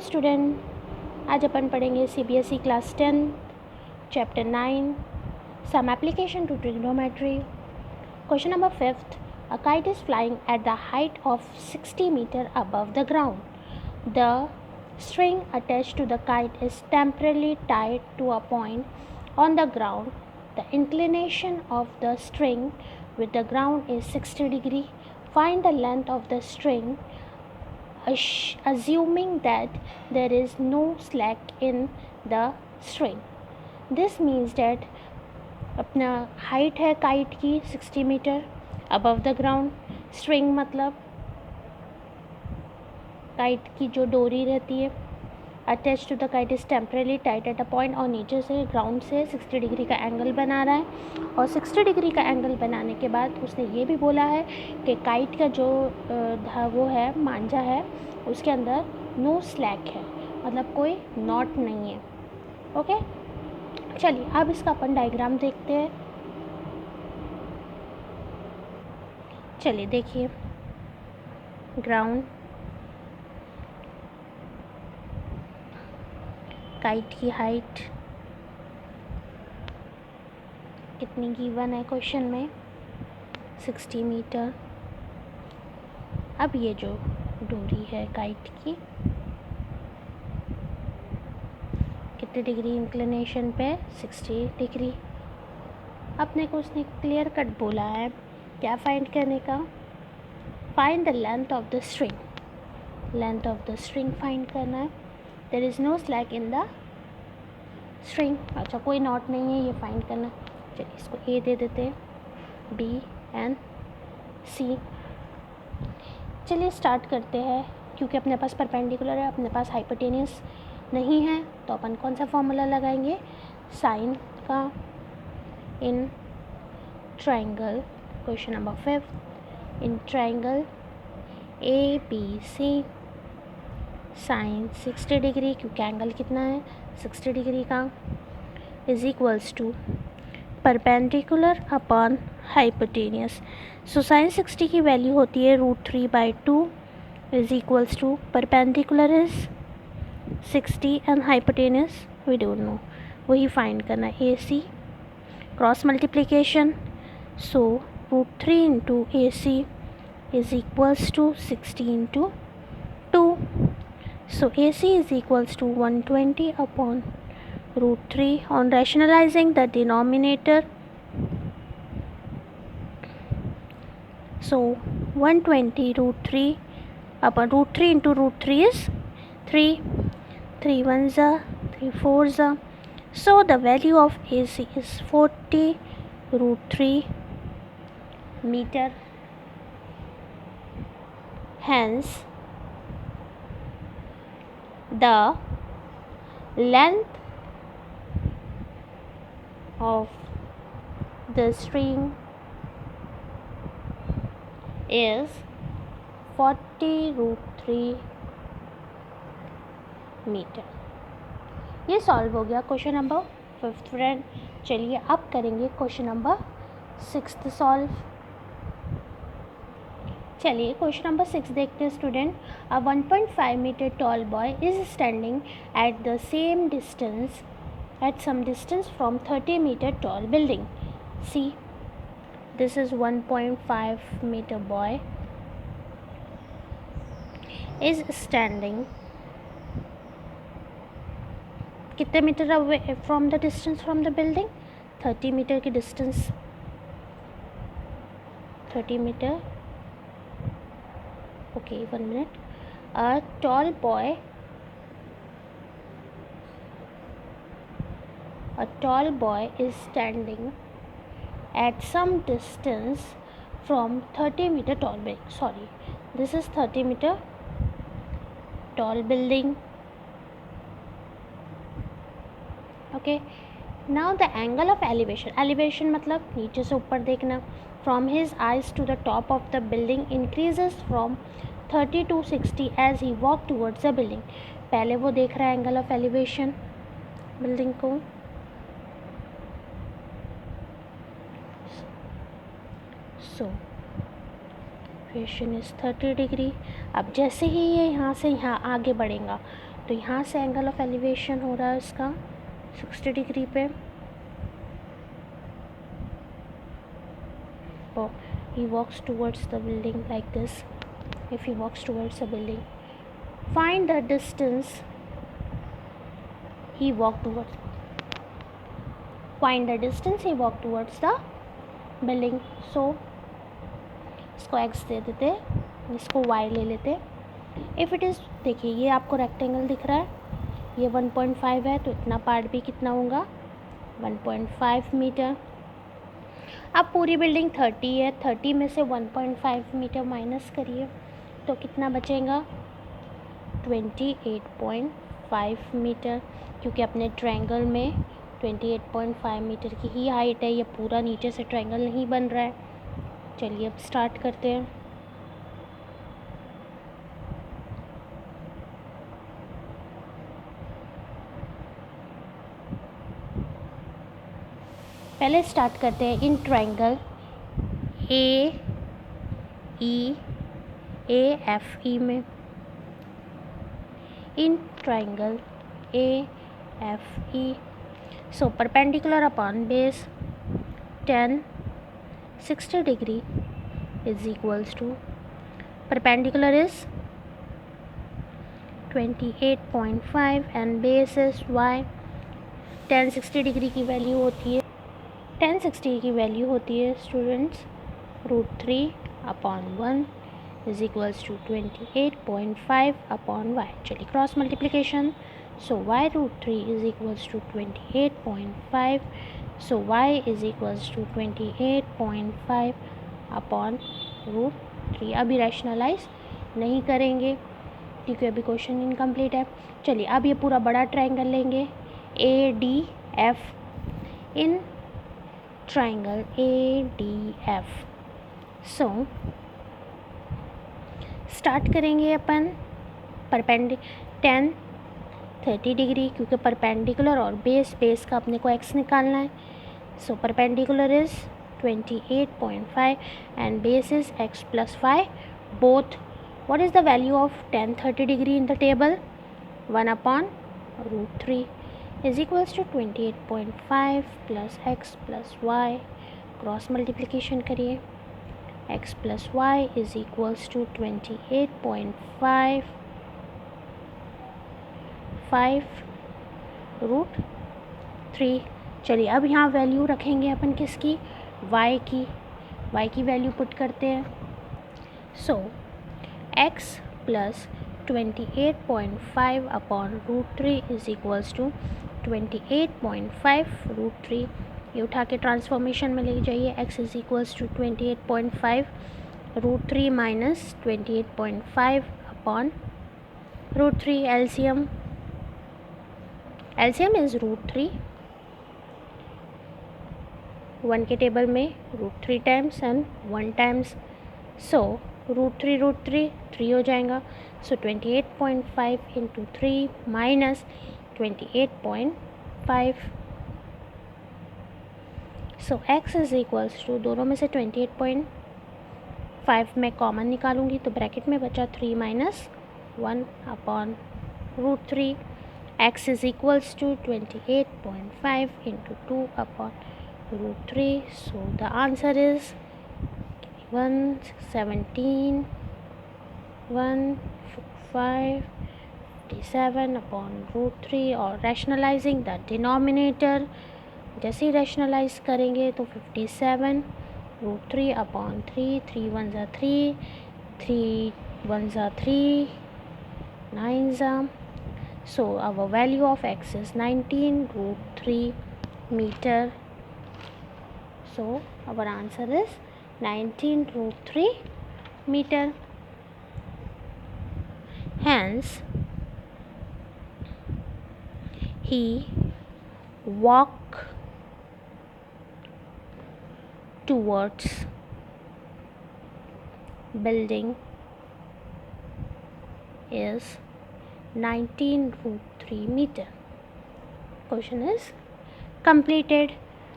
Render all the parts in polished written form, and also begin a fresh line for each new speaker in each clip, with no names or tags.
Student, आज अपन पढ़ेंगे CBSE class 10 chapter 9 some application to trigonometry. Question number 5th, a kite is flying at the height of 60 metre above the ground. The string attached to the kite is temporarily tied to a point on the ground. The inclination of the string with the ground is 60 degree. Find the length of the string assuming that there is no slack in the string. This means that अपना height है kite की 60 metre above the ground. String मतलब kite की जो डोरी रहती है। Attach to the kite is temporarily tight at a point, और नीचे से ग्राउंड से 60 डिग्री का एंगल बना रहा है। और 60 डिग्री का एंगल बनाने के बाद उसने ये भी बोला है कि काइट का जो वो है मांझा है उसके अंदर नो स्लैक है, मतलब कोई नॉट नहीं है। ओके, चलिए अब इसका अपन डायग्राम देखते हैं। चलिए देखिए, ग्राउंड, काइट की हाइट कितनी गिवन है क्वेश्चन में, 60 मीटर। अब ये जो डोरी है काइट की कितने डिग्री इंक्लिनेशन पे, 60 डिग्री। अपने को उसने क्लियर कट बोला है क्या फाइंड करने का, find the length of the string. Length of the string find करना है। There is no slack in the string. अच्छा, कोई नॉट नहीं है, ये फाइंड करना। चलिए इसको ए दे देते हैं, बी एंड सी। चलिए स्टार्ट करते हैं। क्योंकि अपने पास परपेंडिकुलर है, अपने पास हाइपोटेनियस नहीं है, तो अपन कौन सा फॉर्मूला लगाएंगे, साइन का। In triangle, question number 5, in triangle ABC sine 60 degree, क्योंकि एंगल कितना है 60 डिग्री का, is equals to perpendicular upon hypotenuse. So sine 60 की वैल्यू होती है √3/2 is equals to perpendicular is 60 and hypotenuse we don't know, वही find करना है। AC cross multiplication, so √3 into AC is equals to 60 into 2. So AC is equals to 120 upon √3. On rationalizing the denominator, so 120 √3 upon √3 into √3 is 3. 3 ones are 3 fours are. So the value of AC is 40 √3 meter. Hence, the length of the string is 40 √3 metre. ये solve हो गया question number 5 friend. चलिए अब करेंगे question number 6 solve. चलिए question number 6 देखते हैं student. A 1.5 metre tall boy is standing at the same distance at some distance from 30 metre tall building. See, this is 1.5 metre boy is standing कितने metre away from the distance from the building, 30 metre की distance, 30 metre. Okay, 1 minute. A tall boy is standing at some distance from 30 meter tall building. Sorry, this is 30 meter tall building. Okay, now the angle of elevation. Elevation मतलब नीचे से ऊपर देखना। From his eyes to the top of the building increases from 30 to 60 as he walked towards the building. पहले वो देख रहा है एंगल ऑफ एलिवेशन बिल्डिंग को। सो एलिवेशन इज 30 डिग्री। अब जैसे ही ये यहाँ से यहाँ आगे बढ़ेगा तो यहाँ से एंगल ऑफ एलिवेशन हो रहा है उसका 60 डिग्री पे। Oh, he walks towards the building like this. If he walks towards the building, find the distance he walked towards. Find the distance he walked towards the building. So इसको x दे देते, इसको y ले लेते। If it is, देखिए ये आपको rectangle दिख रहा है, ये 1.5 है, तो इतना पार्ट भी कितना होगा 1.5 मीटर। अब पूरी बिल्डिंग 30 है, 30 में से 1.5 मीटर माइनस करिए तो कितना बचेगा 28.5 मीटर, क्योंकि अपने ट्रायंगल में 28.5 मीटर की ही हाइट है। ये पूरा नीचे से ट्रायंगल नहीं बन रहा है। चलिए अब स्टार्ट करते हैं। पहले स्टार्ट करते हैं इन ट्रायंगल AEF में। In triangle AFE, so perpendicular upon base tan 60 degree is equals to, perpendicular is 28.5 and base is y। tan 60 degree की वैल्यू होती है, tan 60 की वैल्यू होती है students √3/1 is equals to 28.5/y। चलिए cross multiplication, so y √3 is equals to 28.5, so y is equals to 28.5/√3। अभी rationalise नहीं करेंगे क्योंकि अभी क्वेश्चन इनकम्प्लीट है। चलिए अब ये पूरा बड़ा ट्रायंगल लेंगे ADF। In triangle ADF, so start करेंगे अपन tan 30 डिग्री, क्योंकि परपेंडिकुलर और बेस का अपने को x निकालना है। So perpendicular is 28.5 and base is x plus y both। What is the value of tan 30 degree in the table? 1/√3 is equals to 28.5 plus x plus y। Cross multiplication करिए, x plus y is equals to 28.5 √3। चलिए अब यहाँ value रखेंगे अपन किसकी, y की value put करते हैं। सो x plus 28.5/√3 is equals to 28.5√3। ये उठा के ट्रांसफॉर्मेशन में लेके जाइए, x is equals to 28.5√3 minus 28.5/√3। LCM is √3, 1 के टेबल में √3 टाइम्स एंड 1 टाइम्स, सो √3 3 हो जाएगा। So 28.5 into 3 minus 28.5, so x is equals to, दोनों में से 28.5 मैं कॉमन निकालूंगी तो ब्रैकेट में बचा 3 minus 1/√3। x is equals to 28.5 into 2/√3, so the answer is 117.557/√3। और रैशनलाइजिंग द डिनोमिनेटर, जैसे ही रैशनलाइज करेंगे तो 57√3/3, 3 1 ज़ा 3, 3 1 ज़ा 3, 9 ज़ा। So our value of x is 19√3 metre. So our answer is 19√3 meter. Hence, he walked towards building is 19√3 meter. Question is completed.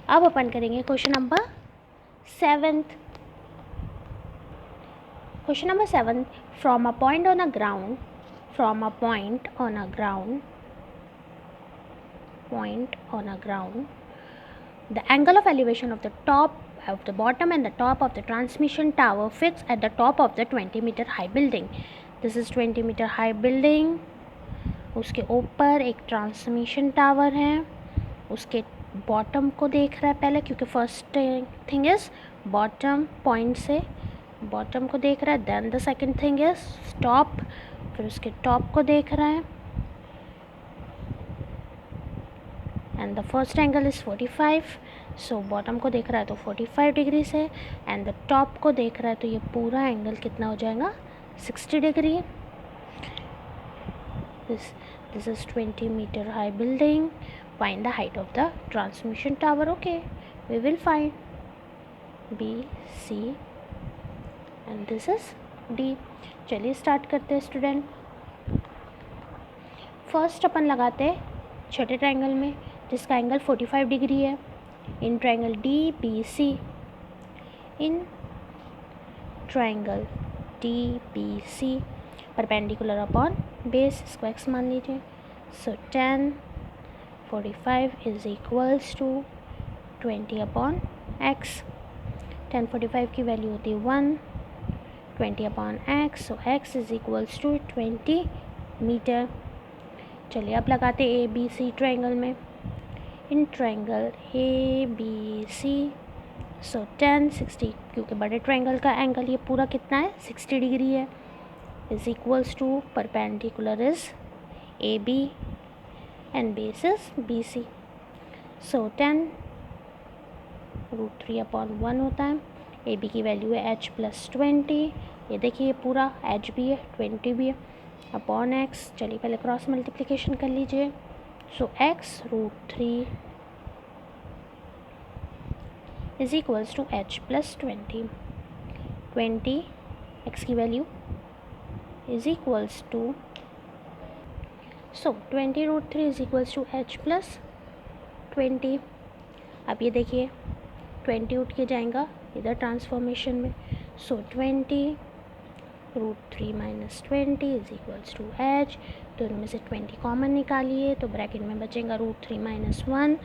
अब अपन करेंगे question number 7th। Question number 7, from a point on the ground from a point on a ground, the angle of elevation of the top of the bottom and the top of the transmission tower fixed at the top of the 20-meter high building. This is 20-meter high building. उसके ऊपर एक transmission tower है, उसके bottom को देख रहा है पहले, क्योंकि first thing is bottom, point से बॉटम को देख रहा है, then the second thing is top, फिर उसके टॉप को देख रहा है, and the first angle is 45. So bottom को देख रहा है तो 45 डिग्री से, एंड द टॉप को देख रहा है तो ये पूरा एंगल कितना हो जाएगा, 60 degree. This is 20-meter high building. Find the height of the transmission tower. Okay, we will find B, C and this is D. चलिए स्टार्ट करते हैं स्टूडेंट. फर्स्ट अपन लगाते हैं छोटे ट्रायंगल में जिसका एंगल 45 डिग्री है. In triangle DBC, in triangle DBC perpendicular upon base, इसको x मान लीजिए. So tan 45 is equals to 20 upon x. tan 45 की वैल्यू होती है 1, 20 upon x. So x is equals to 20 metre. चलिए अब लगाते ABC ट्रायंगल में. In triangle ABC, so tan 60, क्योंकि बड़े ट्रायंगल का एंगल ये पूरा कितना है, 60 डिग्री है, is equals to perpendicular is AB and base is BC. So tan √3 upon 1 होता है. AB की वैल्यू है h प्लस 20. ये देखिए पूरा h भी है, 20 भी है, अपॉन x. चलिए पहले क्रॉस मल्टीप्लिकेशन कर लीजिए. So x √3 is equals to h plus 20. 20 x की वैल्यू is equals to, so 20 √3 is equals to h plus 20. अब ये देखिए 20 उठ के जाएगा इधर ट्रांसफॉर्मेशन में. So 20 √3 minus 20 is equals to h. तो इनमें से 20 कॉमन निकालिए तो ब्रैकेट में बचेगा √3 minus 1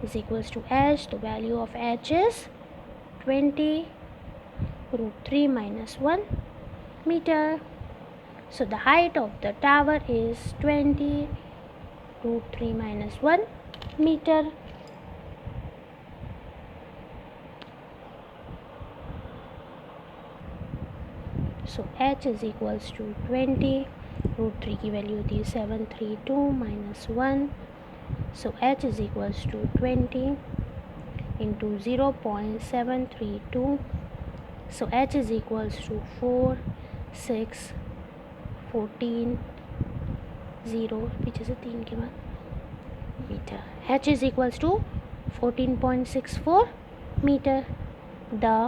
is equals to h. तो value of h is 20 √3 minus 1 metre. So the height of the tower is 20 √3 minus 1 meter. So h is equals to 20. √3 की value होती है 732 minus 1. So h is equals to 20 into 0.732. So h is equals to 4, 6, 14, 0 पीछे से 3 के बाद metre. h is equals to 14.64 meter. The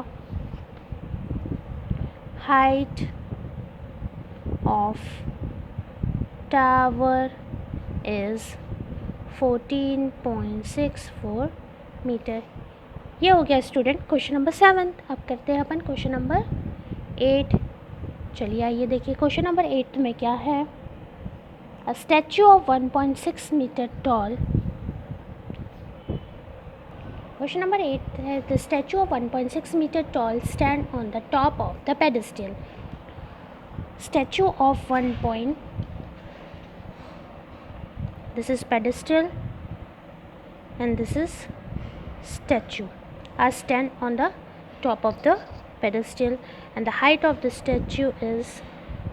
height of tower is 14.64 meter. ये हो गया स्टूडेंट क्वेश्चन नंबर 7. अब करते हैं अपन क्वेश्चन नंबर 8. चलिए आइए देखिए क्वेश्चन नंबर 8 में क्या है. A statue of 1.6 metre tall. Question number 8 है the statue of 1.6 metre tall stand on the top of the pedestal. Statue of 1. This is pedestal and this is statue are stand on the top of the pedestal and the height of the statue is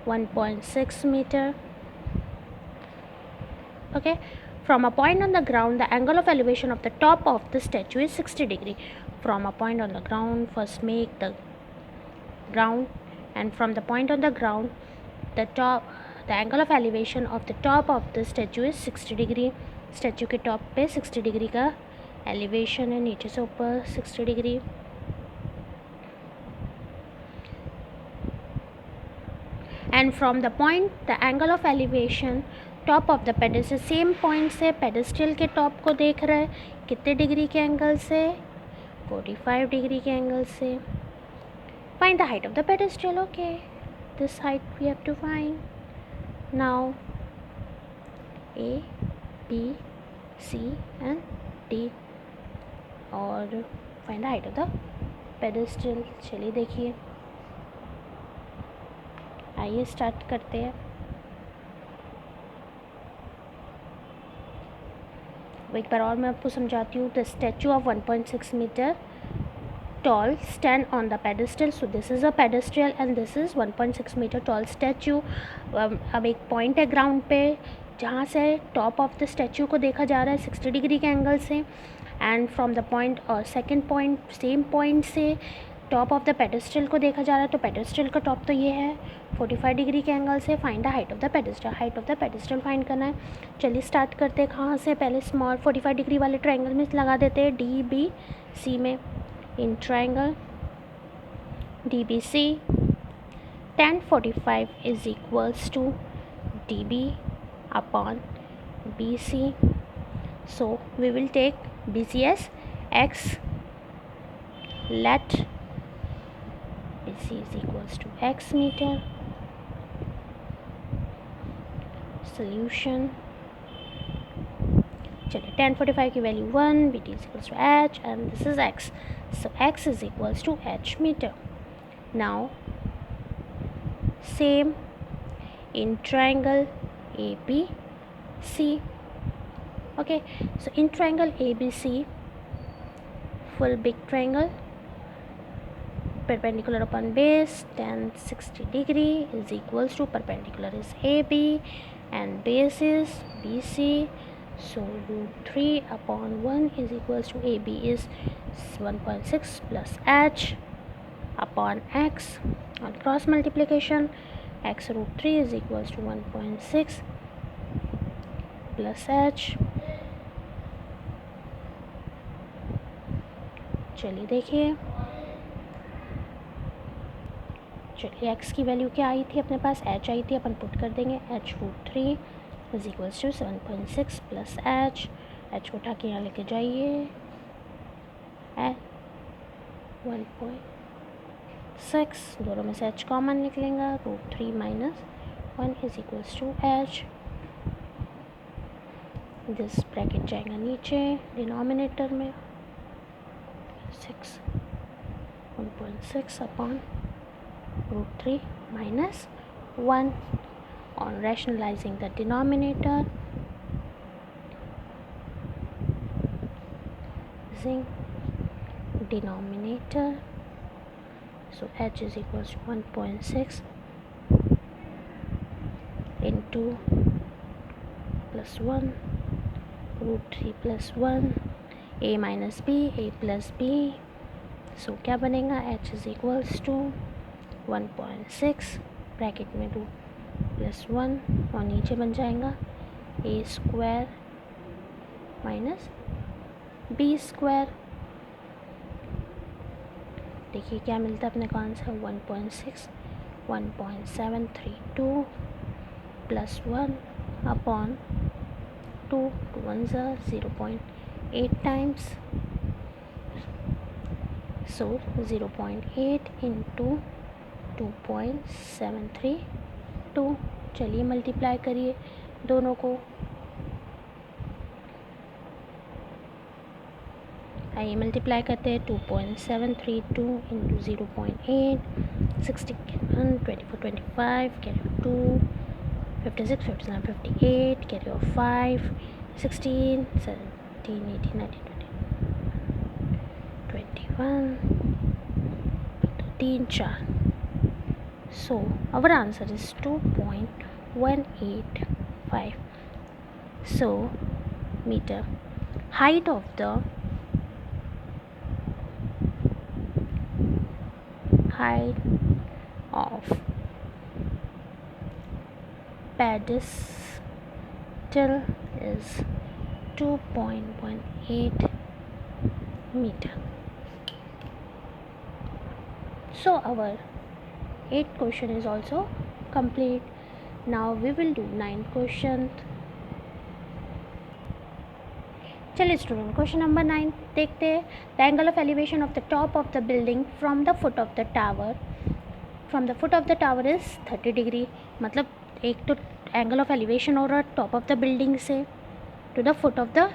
1.6 meter. Okay, from a point on the ground the angle of elevation of the top of the statue is 60 degree. From a point on the ground, first make the ground, and from the point on the ground the angle of elevation of the top of the statue is 60 degree. Statue के top पे 60 degree का elevation है, नीचे से ऊपर 60 degree. And from the point the angle of elevation top of the pedestal. Same point से pedestal के top को देख रहा है कितने डिग्री के एंगल से, 45 डिग्री के एंगल से. Find the height of the pedestal. Okay, this height we have to find. Now A, B, C and D और find the height of the pedestal. चलिए देखिए, आइए स्टार्ट करते हैं. एक बार और मैं आपको समझाती हूँ. The statue of 1.6 metre tall stand on the pedestal. So this is a pedestal and this is 1.6 meter tall statue. अब एक पॉइंट है ग्राउंड पे जहाँ से टॉप ऑफ द स्टैचू को देखा जा रहा है 60 डिग्री के एंगल से, एंड फ्रॉम द पॉइंट और सेकेंड पॉइंट सेम पॉइंट से टॉप ऑफ द पेडेस्टल को देखा जा रहा है. तो पेडेस्टल का टॉप तो ये है 45 डिग्री के एंगल से. Find the height of the pedestal. Height of the pedestal find करना है. चलिए स्टार्ट करते हैं. कहाँ से? पहले स्मॉल 45 डिग्री वाले ट्रायंगल में लगा देते हैं, डी बी सी में. In triangle DBC, tan 45 is equals to DB upon BC. So we will take BC as X. Let BC is equals to X meter. Solution. चलिए tan 45 की value 1, BT is equals to H and this is X. So X is equals to H meter. Now same in triangle ABC. Okay, so in triangle ABC, full big triangle, perpendicular upon base, tan 60 degree is equals to perpendicular is AB and base is BC. So root 3 upon 1 is equals to AB is 1.6 plus H upon X. On cross multiplication, X root 3 is equals to 1.6 plus H. चलिए देखिए, चलिए X की value क्या आई थी अपने पास? H आई थी. अपन put कर देंगे. H root 3 is equals to 7.6 plus H. H को उठा के यहाँ लेके जाइए. 1.6, दोनों में से H कॉमन निकलेगा. Root 3 minus 1 is equals to H. This bracket जाएगा नीचे डिनोमिनेटर में. 1.6 upon root 3 minus 1. On rationalizing the denominator, so H is equals to 1.6 into plus 1 root 3 plus 1 a minus b, a plus b. So क्या बनेगा? H is equals to 1.6 bracket में root plus 1 और नीचे बन जाएगा a square minus b square. देखिए क्या मिलता है अपने को answer. 1.6 1.732 plus 1 upon 2 2 1 0.8 times. So 0.8 into 2.732. चलिए मल्टीप्लाई करिए दोनों को. आइए मल्टीप्लाई करते हैं. 2.732 into 0.8, 61, 24, 25, carry 2, 56, 59, 58, carry off 5, 16, 17, 18, 19, 20, 21, 3, 4. So our answer is 2.185. So meter. Height of the pedestal is 2.18 meter. So our 8th question is also complete. Now we will do 9th question. चलिए student, question number 9 देखते हैं. The angle of elevation of the top of the building from the foot of the tower is 30 degree. मतलब एक तो angle of elevation हो रहा है top of the building से to the foot of the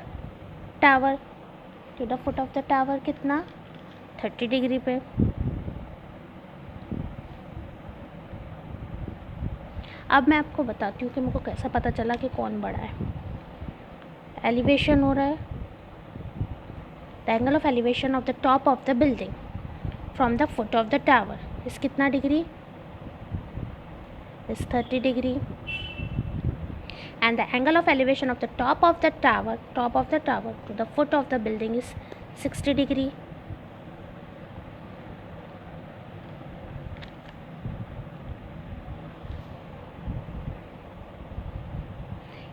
tower, to the foot of the tower कितना 30 degree पे। अब मैं आपको बताती हूँ कि मुझको कैसा पता चला कि कौन बड़ा है। एलिवेशन हो रहा है, the angle of elevation of the top of the building from the foot of the tower is कितना degree, is 30 degree, and the angle of elevation of the top of the tower to the foot of the building is 60 degree.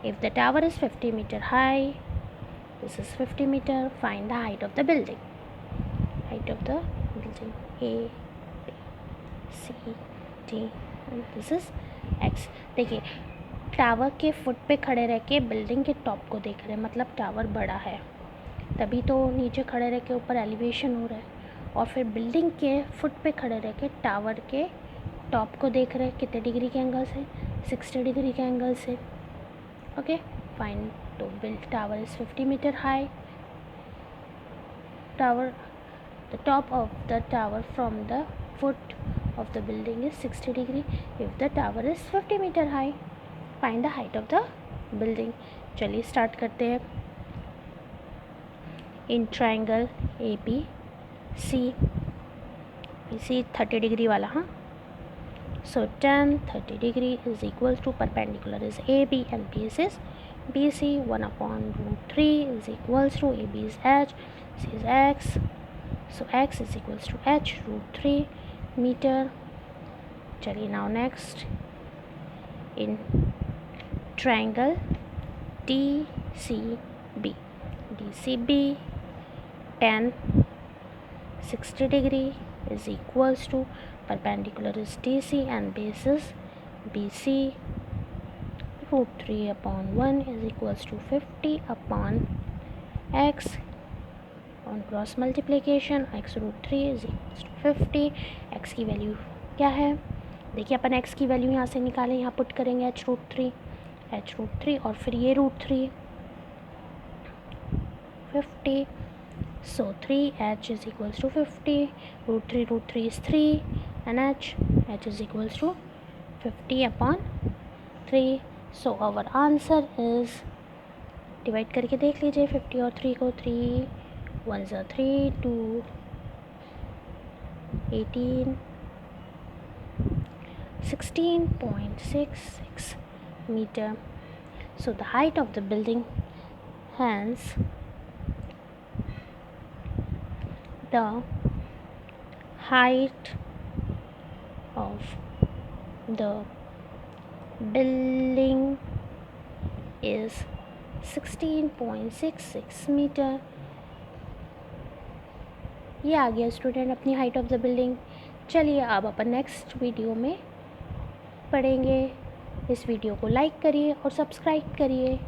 If the tower is 50 meter high, this is 50 meter, find the height of the building. Height of the building A, B, C, D and this is X। देखिए tower के foot पे खड़े रह के building के top को देख रहे हैं, मतलब टावर बड़ा है, तभी तो नीचे खड़े रह के ऊपर एलिवेशन हो रहा है। और फिर बिल्डिंग के फुट पे खड़े रह के टावर के टॉप को देख रहे हैं कितने डिग्री के एंगल से, 60 डिग्री के एंगल से। Okay, fine. To build tower is 50 meter high. Tower, the top of the tower from the foot of the building is 60 degree. If the tower is 50 meter high, find the height of the building. चलिए start करते हैं। In triangle ABC, BC 30 degree वाला, हाँ। So tan 30 degree is equal to perpendicular is AB and base is BC, 1 upon root 3 is equals to AB is H, C is X, so X is equals to H root 3 meter। चलिए now next in triangle DCB, tan 60 degree is equals to perpendicular is DC and base is BC, root 3 upon 1 is equals to 50 upon X, on cross multiplication X root 3 is equals to 50। X की value क्या है, देखिए अपन X की value यहाँ से निकालें, यहाँ put करेंगे H root 3 और फिर ये root 3 50, so 3H is equals to 50, root 3 is 3 and H is equals to 50 upon 3। so our answer is, divide करके देख लीजिए 50 और 3 को, 3 1 3 2 18 16.66 meter। so the height of the building, hence the height of the building is 16.66 metre. ये आ गया student अपनी height of the building. चलिए अब अपन नेक्स्ट वीडियो में पढ़ेंगे। इस वीडियो को लाइक करिए और सब्सक्राइब करिए।